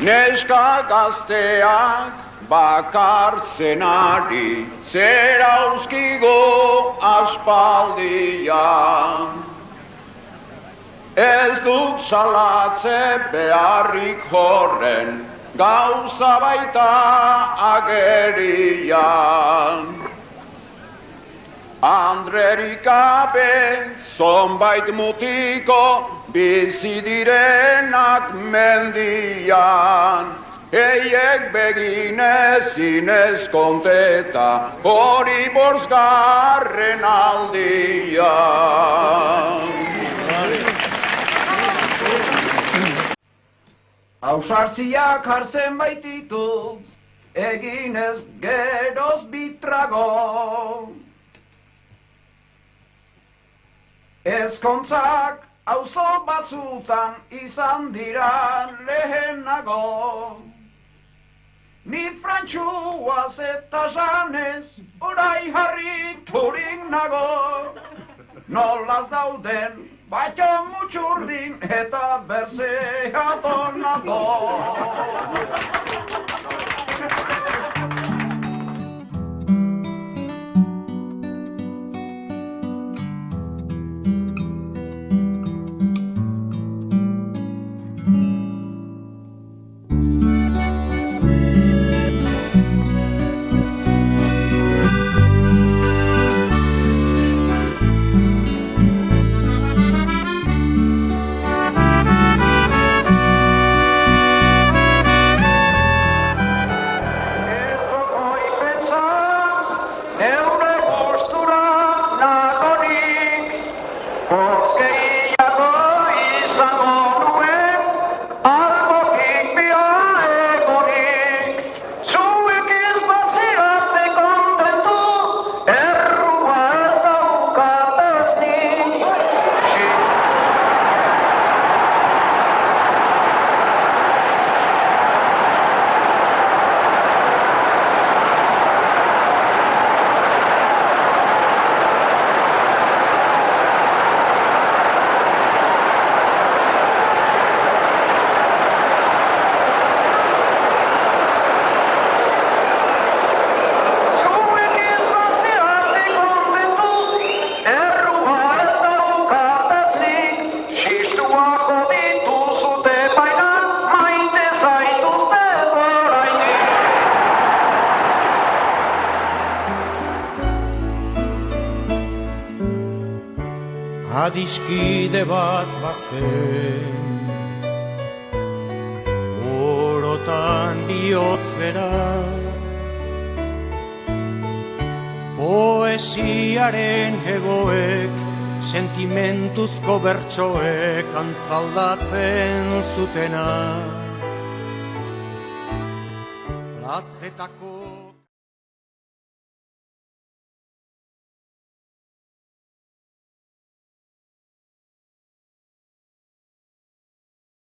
Neska gazteak bakartzen ari, zer auskigo aspaldian. Ez duk salatze beharrik horren, gauza baita agerian. Andrerik gabe zonbait mutiko bizi direnak mendian. Eiek beginez konteta hori borzgarren aldian. Ausartziak hartzen baititu, eginez geroz bitrago. Ezkontzak auzo batzutan izan dira lehenago. Ni frantxuaz eta janez, orai harriturik nago. Nolaz dauden, baito mutxurdin eta berzea donago. Adiskide bat bazen, orotan bihotz bera, poesiaren hegoek, sentimentuzko bertsoek antzaldatzen zutena. Plazetako